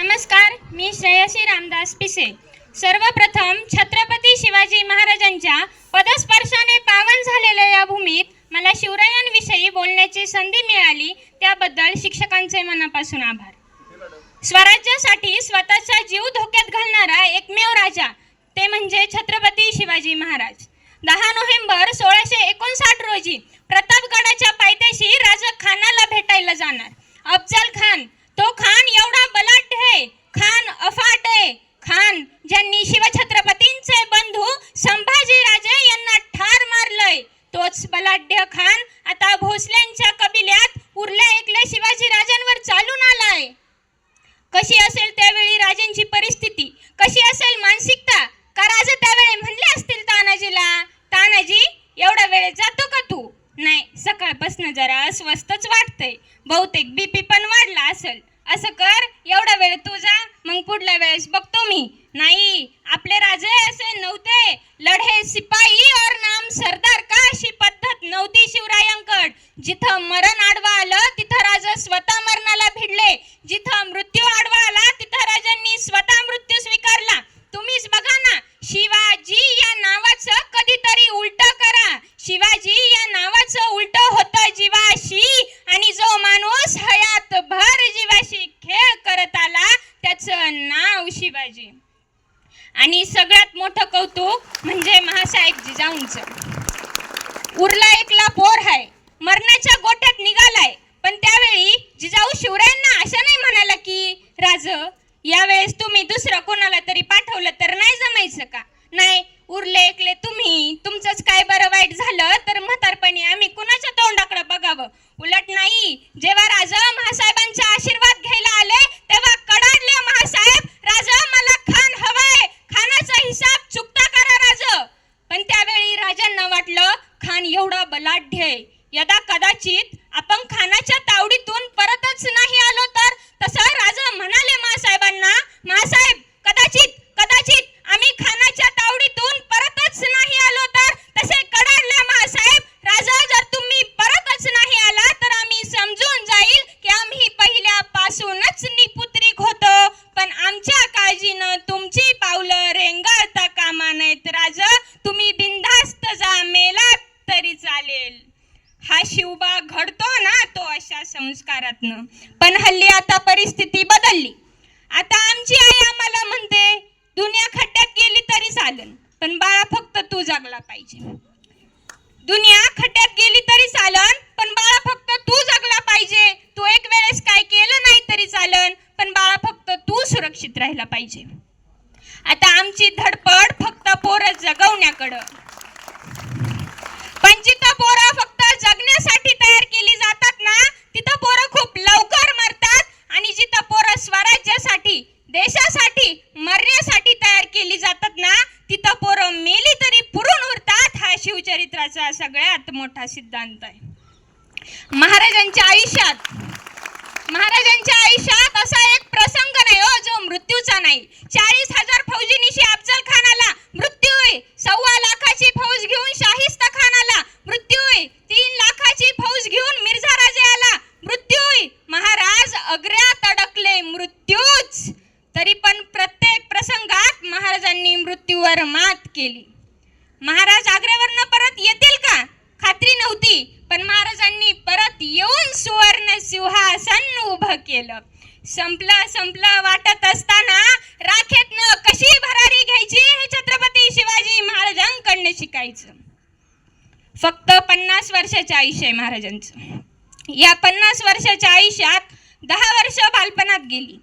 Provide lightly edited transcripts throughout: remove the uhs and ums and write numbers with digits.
नमस्कार, मी श्रेयसी रामदास पिसे। सर्वप्रथम छत्रपती शिवाजी महाराजांच्या पदस्पर्शाने पावन झालेल्या या भूमीत मला शिवरायांविषयी बोलण्याची संधी मिळाली, त्याबद्दल शिक्षकांचे मनापासून आभार। स्वराज्यासाठी स्वतःचा जीव धोक्यात घालणारा एकमेव राजा ते म्हणजे छत्रपती शिवाजी महाराज। 10 नोव्हेंबर 1659 रोजी प्रतापगडाच्या पायथ्याशी राजा खानाला भेटायला जाणार। अफजल खान, तो खान एवढा बलाढ्य आहे, खान अफाट आहे, खान ज्यांनी शिवछत्रपतींचे बंधू संभाजी राजे यांना ठार मारलंय, तोच बलाढ्य खान आता भोसल्यांच्या कबिल्यात उरल्या एकल्या शिवाजी राजांवर चालून आलाय। कशी असेल त्यावेळी राजांची परिस्थिती, कशी असेल मानसिकता? का राजा त्यावेळी म्हणले असतील तानाजीला, तानाजी एवढा वेळ जातो का तू? नाही, सकाळपासून जरा अस्वस्थच वाटतंय, बहुतेक बीपी पण वाढला असेल, असं कर एवढा वेळ तू जा, मग पुढल्या वेळेस बघतो मी। नाही, आपले राजे असे नव्हते, लढे सिपाही और नाम सरदार का अशी पद्धत नव्हती शिवरायांकड। जिथं मरण आडवा आलं तिथं राजा स्वतः मरणाला भिडले, जिथं मृत्यू आडवा आला तिथं राजांनी स्वतः मृत्यू स्वीकारला। तुम्हीच बघा ना, शिवाजी या नावाचं कधीतरी उलट करा। शिवाजी या नावाचं उलट होतं जीवाशी, आणि जो माणूस हयातभर जीवाशी खेळ करत आला त्याचं नाव शिवाजी। आणि सगळ्यात मोठं कौतुक म्हणजे महासाहेब जिजाऊंचं। उरला एकला पोर आहे, मरणाच्या गोठ्यात निघालाय, पण त्यावेळी जिजाऊ शिवरायांना अशा नाही म्हणाला की राज यावेळेस तुम्ही दुसरं कोणाला तरी पाठवलं तर नाही जमायचं का? नाही, उरले एकले तुम्ही, तुमचंच काय बरं वाईट झालं तर म्हातारपणी आम्ही कुणाच्या तोंडाकडे बघावं? उलट नाही, जेव्हा राजा महासाहेबांचा आशीर्वाद घ्यायला आले तेव्हा कडाडले महासाहेब, राजा मला खान हवाय, खानाचा हिसाब चुकता करा राजा। पण त्यावेळी राजांना वाटलं खान एवढा बलाढ्य आहे, यदा कदाचित आपण खानाच्या तावडीतून परतच नाही आलो तर? तसं राजा म्हणाले महासाहेबांना, महासाहेब कदाचित कदाचित आम्ही खानाच्या तावडीतून परतच नाही आलो तर? तसे कडाडले महासाहेब, राजा जर तुम्ही परतच नाही आला तर आम्ही समजून जाईल की आम्ही पहिल्यापासूनच निपुत्रिक होतो, पण आमच्या काळजीनं तुमची पावलं रेंगाळता कामा नयेत राजा, तुम्ही बिनधास्त जा, मेलात तरी चालेल। हा शिवबा घडतो ना तो अशा संस्कारातनं। पण हल्ली आता परिस्थिती बदलली, आता आमची आई आम्हाला म्हणते दुनिया खड्ड्यात गेली तरी चालेल, पण बाळा फक्त तू जगला पाहिजे। दुनिया खड्ड्यात गेली तरी चालन, पण बाळा फक्त तू जगला पाहिजे। तू एक वेळेस काय केलं नाही तरी चालन, पण बाळा फक्त तू सुरक्षित राहिला पाहिजे। आता आमची धडपड फक्त पोरं जगवण्याकडं, पण जिथं पोरं फक्त जगण्यासाठी तयार केली जातात ना तिथं पोरं खूप लवकर मरतात, आणि जिथं पोरं स्वराज्यासाठी देशासाठी मरण्यासाठी तयार केली जातात ना तिथं पोरं मेली तरी पुरून उरतात। हा शिवचरित्राचा सगळ्यात मोठा सिद्धांत आहे। महाराजांच्या आयुष्यात असा एक प्रसंग नाही हो जो मृत्यूचा नाही। 40,000 फौजीनिशी अफजल खानाला मृत्यू आहे, 1.25 लाखाची फौज घेऊन शाहिस्ता खानाला मृत्यू आहे, 3 लाखाची फौज घेऊन मिर्झा राजे आला मृत्यू आहे, महाराज अग्र्यात अडकले मृत्यूच, तरी पण प्रत्येक प्रसंगात महाराजांनी मृत्यूवर मात केली। महाराज आग्र्यावरनं परत येतील का? खात्री नव्हती, पण महाराजांनी परत येऊन सुवर्ण सिंहासन उभं केलं। संपलं वाटत असताना राखेतनं कशी भरारी घ्यायची हे छत्रपती शिवाजी महाराजांकडनं शिकायचं। फक्त 50 वर्षाचं आयुष्य आहे महाराजांचं। या 50 वर्षाच्या आयुष्यात 10 वर्ष बालपणात गेली,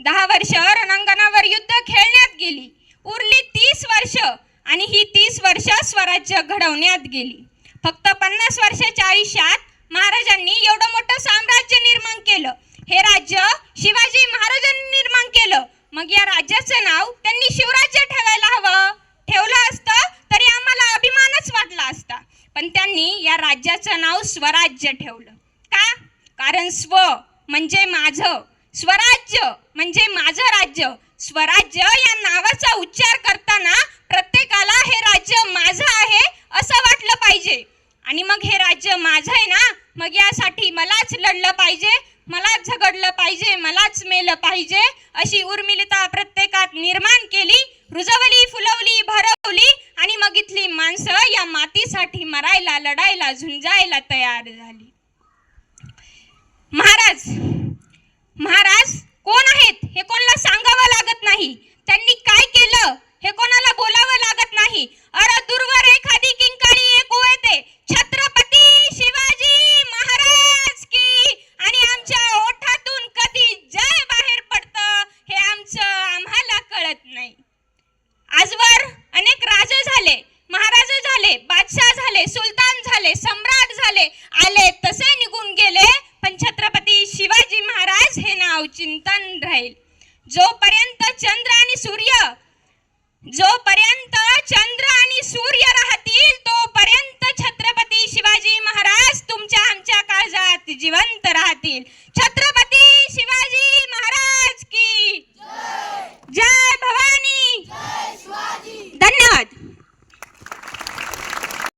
10 वर्ष रणांगणावर युद्ध खेळण्यात गेली, उरली 30 वर्ष, आणि ही 30 वर्ष स्वराज्य घडवण्यात गेली। फक्त 50 वर्षाच्या आयुष्यात महाराजांनी एवढं मोठं साम्राज्य निर्माण केलं। हे राज्य शिवाजी महाराजांनी निर्माण केलं, मग या राज्याचं नाव त्यांनी शिवराज्य ठेवायला हवं। ठेवलं असतं तरी आम्हाला अभिमानच वाटला असता, पण त्यांनी या राज्याचं नाव स्वराज्य ठेवलं। का? कारण स्व म्हणजे माझं, स्वराज्य म्हणजे माझं राज्य। स्वराज्य या नावाचा उच्चार करताना प्रत्येकाला हे राज्य माझं आहे असं वाटलं पाहिजे, आणि मग हे राज्य माझं आहे ना, मग यासाठी मलाच लढलं पाहिजे, मलाच झगडलं पाहिजे, मलाच मेलं पाहिजे अशी उर्मिलिता प्रत्येकात निर्माण केली, रुजवली, फुलवली, भरवली आणि मग इथली माणसं या मातीसाठी मरायला, लढायला, झुंजायला तयार झाली. महाराज महाराज कोण आहेत हे कोणाला सांगावं लागत नाही. त्यांनी काय केलं हे कोणाला बोलावं लागत नाही. अरे दूरवर एखादी किंकाळी एक येते, छत्रपती शिवाजी महाराज की, आणि आमच्या ओठातून कधी जय बाहेर पडतं हे आम्हाला कळत नाही. आजवर अनेक राजे झाले, महाराज झाले, बादशाह झाले, सुलतान झाले, सम्राट झाले, आले तसे निघून गेले, पण छत्रपती शिवाजी महाराज हे नाव चिंतन राहील. जोपर्यंत चंद्र आणि सूर्य राहतील तोपर्यंत छत्रपती शिवाजी महाराज तुमच्या आमच्या काळजात जिवंत राहतील. छत्रपती शिवाजी महाराज की.